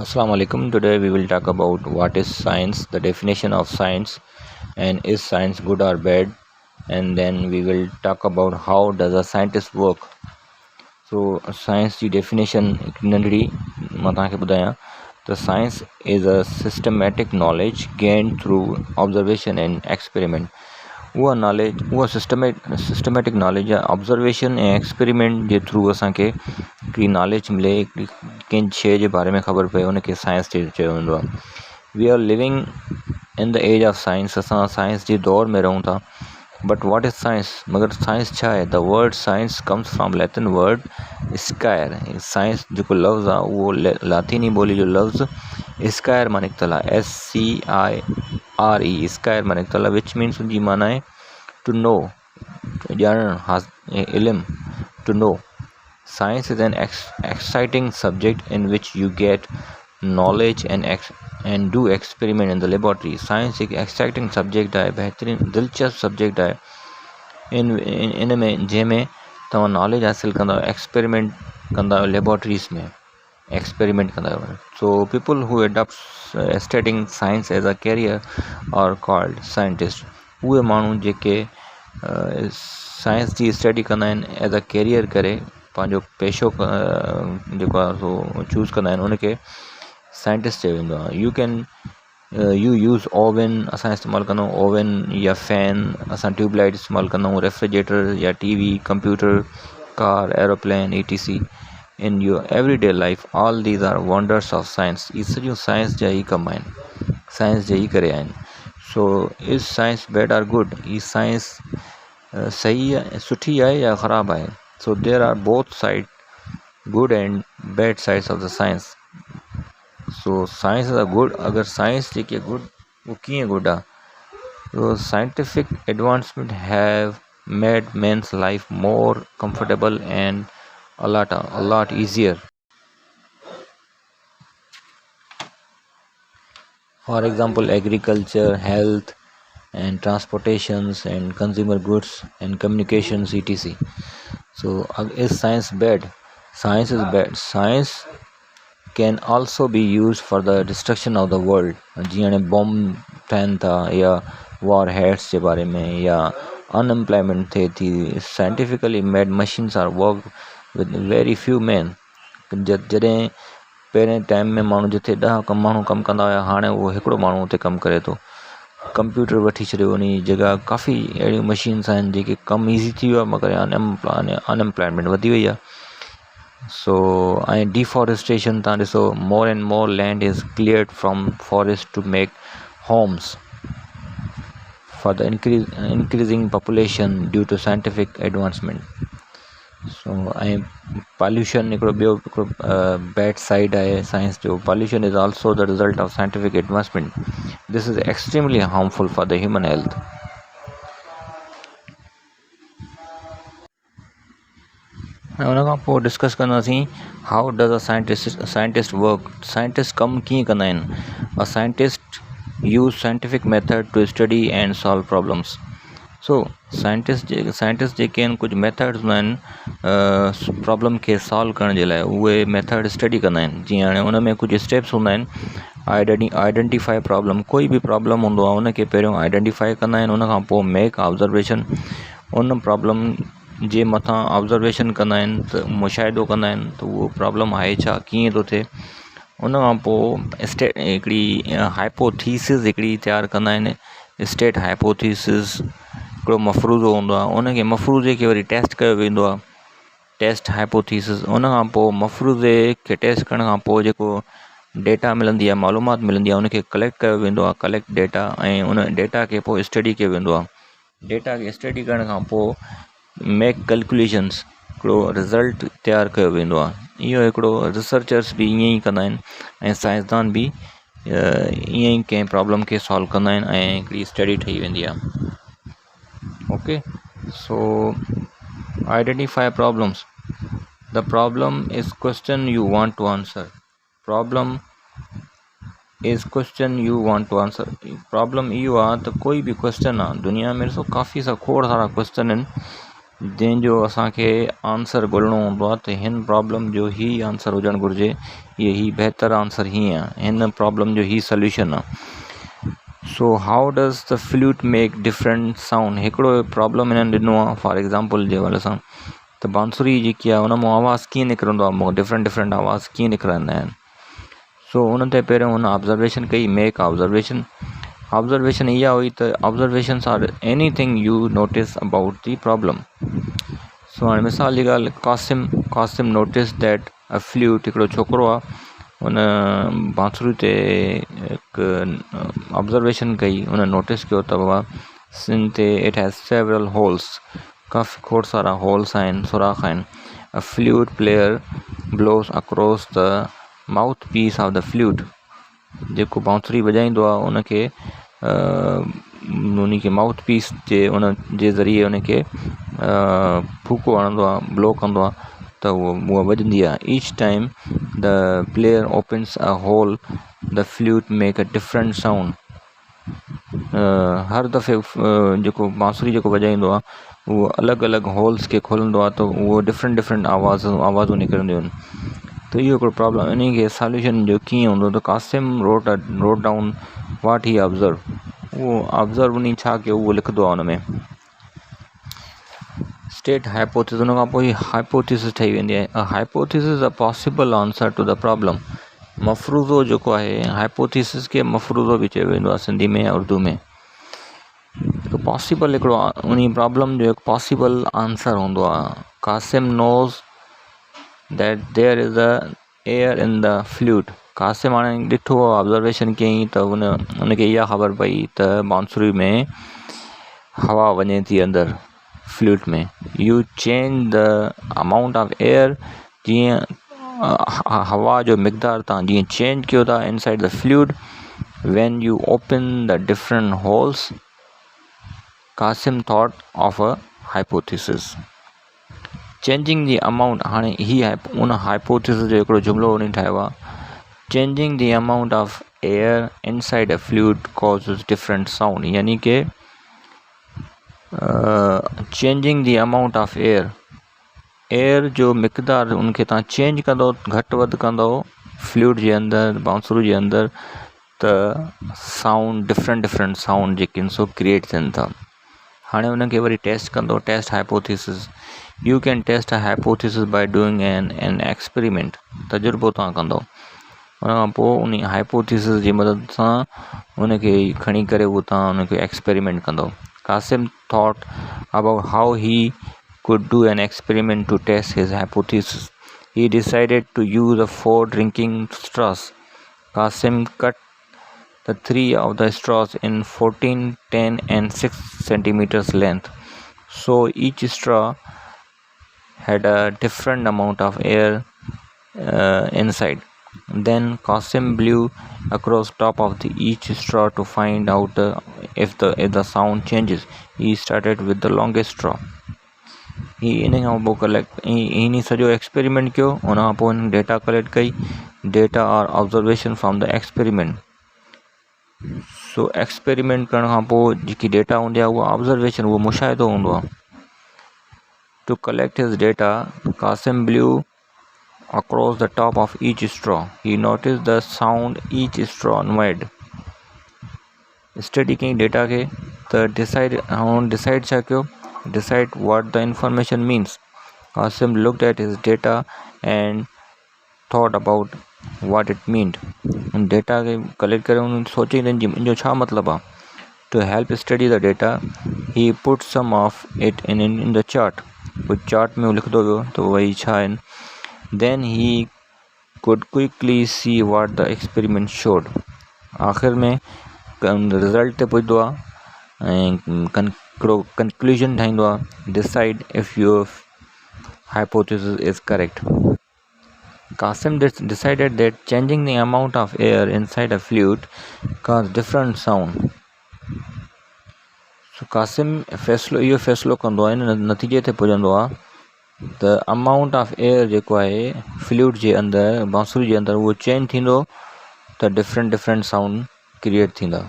Assalamu alaikum. Today we will talk about what is science, the definition of science, and is science good or bad, and then we will talk about how does a scientist work. So science की definition एक नंढड़ी मां तव्हांखे ॿुधायां त science is a systematic knowledge gained through observation and experiment. उहा knowledge उहा systematic knowledge आहे ऑब्ज़र्वेशन ऐं एक्सपेरिमेंट जे थ्रू असांखे हिकिड़ी नॉलेज मिले, हिकिड़ी कंहिं शइ जे बारे में ख़बर पए, उनखे साइंस चयो वेंदो आहे. We are living in the age of science. असां साइंस जे दौर में रहूं था. But what is science? मगर साइंस छा आहे? The word science comes from Latin word scire. Science जेको लफ़्ज़ आहे उहो लातीनी ॿोली जो लफ़्ज़ स्कायर मां निकितल आहे. SCIRE स्कायर मां निकितल आहे, विच मीन्स उनजी माना आहे टू नो, ॼाणणु, इल्मु, to know. Science is an exciting subject in which you get knowledge and do experiment in the laboratory. Science एक exciting subject आहे, बेहतरीन दिलचस्प subject आहे इन में जंहिंमें तव्हां नॉलेज हासिल कंदा आहियो, एक्सपेरिमेंट कंदा आहियो, लेबॉर्ट्रीज़ में एक्सपेरिमेंट कंदा आहियो. So people who adopt studying science as a career are called scientist. उहे माण्हू जेके साइंस जी स्टडी कंदा आहिनि एज अ कैरियर करे, पंहिंजो पेशो जेको आहे सो चूज़ कंदा आहिनि, उनखे साइंटिस्ट चयो वेंदो आहे. यू यूज़ ओवन, असां इस्तेमालु कंदा आहियूं ओवन या फैन, असां ट्यूबलाइट इस्तेमालु कंदा आहियूं, रेफ्रिजरेटर या TV, computer, car, aeroplane, ETC. In your everyday life all these are wonders of science. इहे सॼियूं साइंस जा ई कम आहिनि, साइंस जे ई करे आहिनि. So is science bad or good? ही साइंस सही आहे, सुठी आहे या ख़राबु आहे? So there are both sides, good and bad sides of the science. So science is a good. अगर science जेकी good, वो कीअं good आहे? So scientific advancement have made man's life more comfortable and a lot easier. For example, agriculture, health, and transportations and consumer goods and communications, etc. So is science bad? Science is bad. Science can also be used for the destruction of the world. जीअं हाणे bomb ठहनि था या war heads जे बारे में या unemployment थिए थी. Scientifically made machines are work with very few man. जॾहिं पहिरें टाइम में माण्हू जिथे 10 माण्हू कमु कंदा हुया, हाणे उहो हिकिड़ो माण्हू उते कमु करे थो. कंप्यूटर वठी छॾियो, उन जॻह काफ़ी अहिड़ियूं मशीन्स आहिनि जेके कमु ईज़ी थी वियो आहे, मगर अनएम्प्लॉयमेंट वधी वई आहे. सो ऐं डिफॉरेस्टेशन तव्हां ॾिसो, more and more land is cleared from forest to make homes for the increasing population due to scientific advancement. So ऐं पॉल्यूशन हिकिड़ो ॿियो हिकिड़ो बैड साइड आहे साइंस जो. Pollution is also the result of scientific advancement. This is extremely harmful for the human health. ऐं उन खां पोइ डिस्कस कंदासीं how does a scientist work. Scientist कमु कीअं कंदा आहिनि? A scientist use scientific method to study and solve problems. So scientist जेके आहिनि, कुझु मेथड्स हूंदा आहिनि प्रॉब्लम खे सॉल्व करण जे लाइ, उहे मेथड स्टडी कंदा आहिनि. जीअं हाणे उन में कुझु स्टेप्स हूंदा आहिनि. Identify problem. कोई बि प्रॉब्लम हूंदो आहे उनखे पहिरियों आइडेंटिफाई कंदा आहिनि, उन खां पोइ मेक ऑब्ज़र्वेशन. उन प्रॉब्लम जे मथां ऑब्ज़र्वेशन कंदा आहिनि, त मुशाहिदो कंदा आहिनि त उहो प्रॉब्लम आहे छा, कीअं थो थिए. उन खां पोइ हिकिड़ी हाइपोथीसिस हिकिड़ी तयारु कंदा आहिनि. स्टेट हाइपोथीसिस हिकिड़ो मफ़रूज़ो हूंदो आहे, उनखे मफ़रूज़े खे वरी टेस्ट कयो वेंदो आहे, टेस्ट हाइपोथीसिस. उन खां पोइ मफ़रूज़े खे टेस्ट करण खां पोइ जेको डेटा मिलंदी आहे, मालूमात मिलंदी आहे, उनखे कलेक्ट कयो वेंदो आहे, कलेक्ट डेटा, ऐं उन डेटा खे पोइ स्टडी कयो वेंदो आहे. डेटा खे स्टडी करण खां पोइ मेक कैलकुलेशंस, हिकिड़ो रिज़ल्ट तयारु कयो वेंदो आहे. इहो हिकिड़ो रिसर्चर्स बि ईअं ई कंदा आहिनि ऐं साइंसदान बि ईअं ई कंहिं प्रॉब्लम खे सॉल्व कंदा आहिनि ऐं हिकिड़ी स्टडी ठही वेंदी आहे. Okay, so identify problems. The problem is question you want to answer. Problem is question you want to answer. Problem इहो आहे त कोई बि क्वेश्चन आहे दुनिया में, ॾिसो काफ़ी खोड़ सारा क्वेश्चन आहिनि जंहिंजो असांखे आंसर ॻोल्हणो हूंदो आहे त हिन प्रॉब्लम जो ई आंसर हुजणु घुरिजे, ही बहितरु आंसर हीअं आहे, हिन प्रॉब्लम जो ही सॉल्यूशन आहे। So how does the flute make different sound. हिकिड़ो प्रॉब्लम हिननि ॾिनो आहे फॉर एग्ज़ाम्पल जे हवाले सां, त बांसुरी जेकी आहे उन मां आवाज़ु कीअं निकिरंदो आहे, डिफरेंट डिफरेंट आवाज़ कीअं निकिरंदा आहिनि। सो उन ते पहिरियों हुन ऑब्ज़र्वेशन कई, मेक ऑब्ज़र्वेशन इहा हुई त observations are anything you notice about the problem. So हाणे मिसाल जी ॻाल्हि, Qasim notice that a flute, हिकिड़ो छोकिरो आहे हुन बांसुरी ते हिकु ऑब्ज़र्वेशन कई, हुन नोटिस कयो त बाबा सिन ते इट हैज़ सेवरल होल्स, काफ़ी खोड़ सारा होल्स आहिनि, सुराख आहिनि। A flute player blows across the mouth piece of the flute, जेको बांसुरी वॼाईंदो आहे उनखे उनखे माउथ पीस जे उन जे ज़रिए उनखे फूको हणंदो आहे, ब्लो कंदो आहे त उहा वॼंदी आहे। Each time the player opens a hole the flute make a different sound. हर दफ़े जेको बांसुरी जेको वॼाईंदो आहे उहो अलॻि अलॻि होल्स खे खोलंदो आहे त उहो डिफरेंट आवाज़ूं निकिरंदियूं आहिनि। त इहो हिकिड़ो प्रॉब्लम, इन खे सॉल्यूशन जो कीअं हूंदो, त कासिम रोट डाउन वाट ही ऑब्ज़र्व, उहो ऑब्ज़र्व उन छा कयो उहो लिखंदो आहे हुन में। स्टेट हाइपोथेसिस, उन खां पोइ हाइपोथेसिस ठही वेंदी आहे। A hypothesis a possible answer to the problem. मफ़रूज़ो जेको आहे, हाइपोथेसिस खे मफ़रूज़ो बि चयो वेंदो आहे सिंधी में या उर्दू में। हिकु पॉसिबल, हिकिड़ो उन प्रॉब्लम जो हिकु पॉसिबल आंसर हूंदो आहे। Qasim knows that there is a air in the flute. Qasim हाणे ॾिठो, ऑब्ज़र्वेशन कयईं त उनखे इहा ख़बर पई त बांसुरी में हवा वञे थी अंदरि फ्लूट में। You change the amount of air, जीअं हवा जो मिक़दार तव्हां जीअं चेंज कयो था inside the flute, when you open the different holes, Qasim thought of a hypothesis changing the amount. हाणे ही उन हाइपोथेसिस जो हिकिड़ो जुमिलो उन ठाहियो आहे, changing the amount of air inside a flute causes different sound, यानी कि changing the amount of air जो मिक़दार उनखे तव्हां चेंज कंदो, घटि वधि कंदो फ्लूट जे अंदरि, बांसुरी जे अंदरि, त साउंड डिफरेंट साउंड जेके आहिनि सो क्रिएट थियनि था। हाणे उनखे वरी टेस्ट कंदो, test hypothesis. You can test a hypothesis by doing an experiment, तजुर्बो तव्हां कंदो। उन खां पोइ उन हाइपोथेसिस जी मदद सां उनखे खणी करे उहो तव्हां उनखे एक्सपेरिमेंट कंदो। Qasim thought about how he could do an experiment to test his hypothesis. He decided to use 4 drinking straws. Qasim cut the 3 of the straws in 14, 10 and 6 centimeters length. So each straw had a different amount of air inside. Then Qasim blew across top of each straw to find out if the sound changes. He started with the longest straw. ही इन खां पोइ इन सॼो experiment कयो। उन खां पोइ हिन डेटा कलेक्ट कई, डेटा और observation from the experiment. So experiment करण खां पोइ जेकी डेटा हूंदी आहे उहा ऑब्ज़र्वेशन, उहो मुशाहिदो हूंदो आहे। To collect his data, Qasim blew across the top of each straw. He noticed the sound each straw made. Study कई डेटा खे त डिसाइड छा कयो, decide what the information means. Qasim looked at his data and thought about what it meant. Data खे collect करे उन्हनि सोचे इनजो छा मतिलबु आहे। To help study the data, he put some of it in the chart. कुझु chart में लिखंदो वियो त वही छा आहिनि। Then he could quickly see what the experiment showed. आख़िर में रिज़ल्ट ते पुॼंदो आहे ऐं conclusion ठाहींदो आहे, decide if your hypothesis is correct. Qasim decided that changing the amount of air inside a flute caused different sound. So Qasim इहो फ़ैसिलो कंदो आहे, इन नतीजे ते पुॼंदो आहे त अमाउंट ऑफ एयर जेको आहे फ्लूट जे अंदरि, बांसुरी जे अंदरि, उहो चेंज थींदो त डिफरेंट साउंड क्रिएट थींदा।